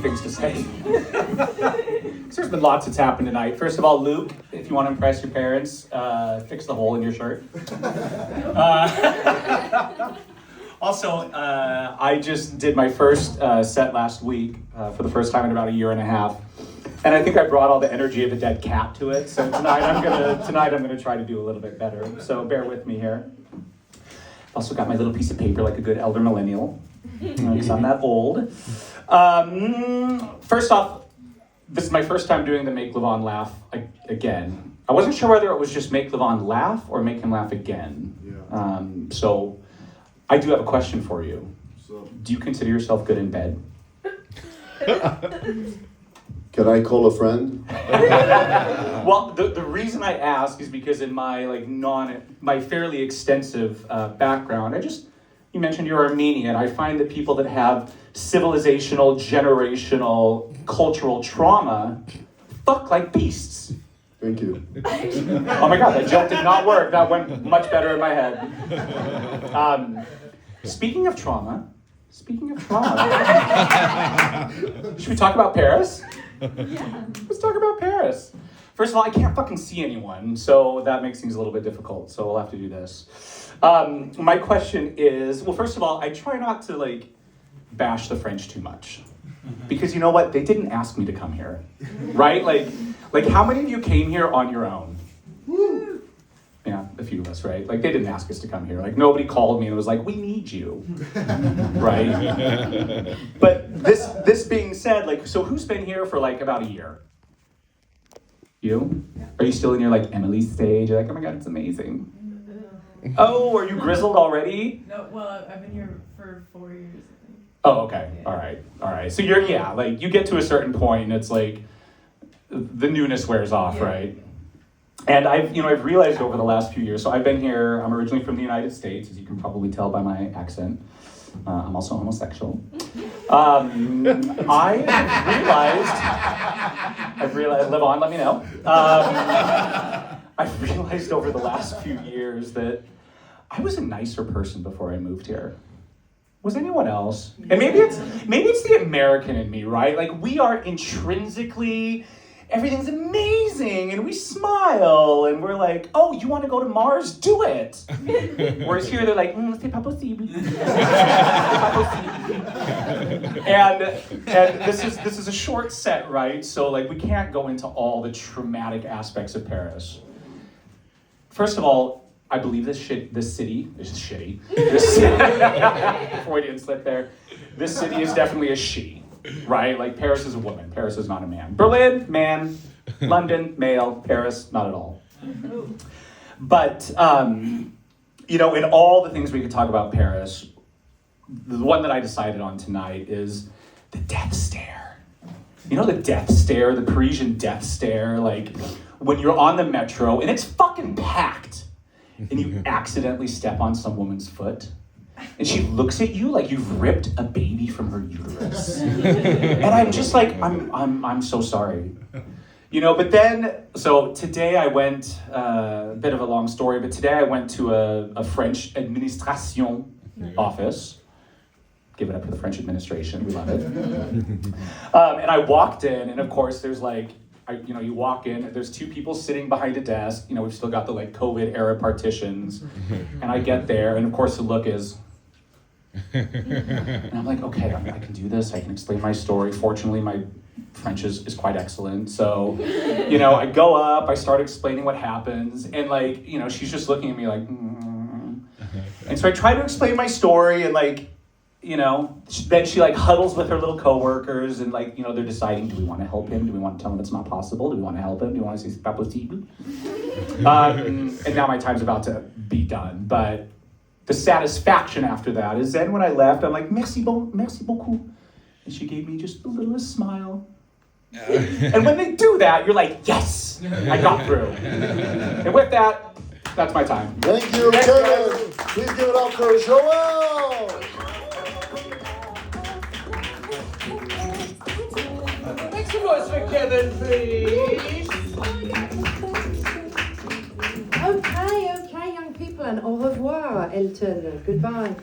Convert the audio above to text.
things to say. There's been lots that's happened tonight. First of all, Luke, if you want to impress your parents, fix the hole in your shirt. Also, I just did my first set last week for the first time in about a year and a half. And I think I brought all the energy of a dead cat to it. So tonight I'm gonna try to do a little bit better. So bear with me here. Also got my little piece of paper like a good elder millennial, because I'm that old. First off, this is my first time doing the Make Levon Laugh again. I wasn't sure whether it was just Make Levon Laugh or Make him laugh again. Yeah. So I do have a question for you. Do you consider yourself good in bed? Can I call a friend? Well, the reason I ask is because in my my fairly extensive background, you mentioned you're Armenian. I find that people that have civilizational, generational, cultural trauma fuck like beasts. Thank you. Oh my God, that joke did not work. That went much better in my head. Speaking of trauma, should we talk about Paris? Yeah. Let's talk about Paris. First of all, I can't fucking see anyone, so that makes things a little bit difficult, so we'll have to do this. My question is, well, first of all, I try not to, bash the French too much. Because you know what? They didn't ask me to come here, right? Like how many of you came here on your own? Yeah, a few of us, right? They didn't ask us to come here. Nobody called me and was like, we need you, right? But this being said, so who's been here for about a year? You? Yeah. Are you still in your Emily stage? You're oh my God, it's amazing. Oh, are you grizzled already? No, well, I've been here for 4 years, I think. Oh, okay. Yeah. All right. So you're, you get to a certain point and it's the newness wears off, yeah. Right? And I've realized over the last few years, so I've been here, I'm originally from the United States, as you can probably tell by my accent. I'm also homosexual. I've realized, live on, let me know. I've realized over the last few years that I was a nicer person before I moved here. Was anyone else? And maybe it's the American in me, right? We are intrinsically, everything's amazing, and we smile, and we're oh, you want to go to Mars? Do it! Whereas here they're c'est pas possible. And this is a short set, right? So we can't go into all the traumatic aspects of Paris. First of all, I believe this city is shitty. Freudian slip there. This city is definitely a she. Right? Paris is a woman. Paris is not a man. Berlin, man. London, male. Paris, not at all. But, in all the things we could talk about Paris, the one that I decided on tonight is the death stare. You know the death stare, the Parisian death stare? When you're on the metro and it's fucking packed and you accidentally step on some woman's foot. And she looks at you like you've ripped a baby from her uterus. And I'm just I'm so sorry. But then, so today I went, a bit of a long story, but today I went to a French administration office. Give it up for the French administration, we love it. And I walked in, and of course there's you walk in, there's two people sitting behind a desk, we've still got the COVID era partitions. And I get there, and of course the look is, and I'm okay, I can do this, I can explain my story. Fortunately, my French is quite excellent. So, I go up, I start explaining what happens, and she's just looking at me And so I try to explain my story, and then she huddles with her little coworkers, and they're deciding, do we want to help him? Do we want to tell him it's not possible? Do we want to help him? Do we want to say c'est pas possible? And now my time's about to be done, but the satisfaction after that is then when I left, I'm merci beaucoup. And she gave me just the littlest smile. And when they do that, you're yes, I got through. And with that, that's my time. Thank you, Kevin. Please give it up for Joel. Make some noise for Kevin, please. Okay, young people, and au revoir, Elton. Goodbye.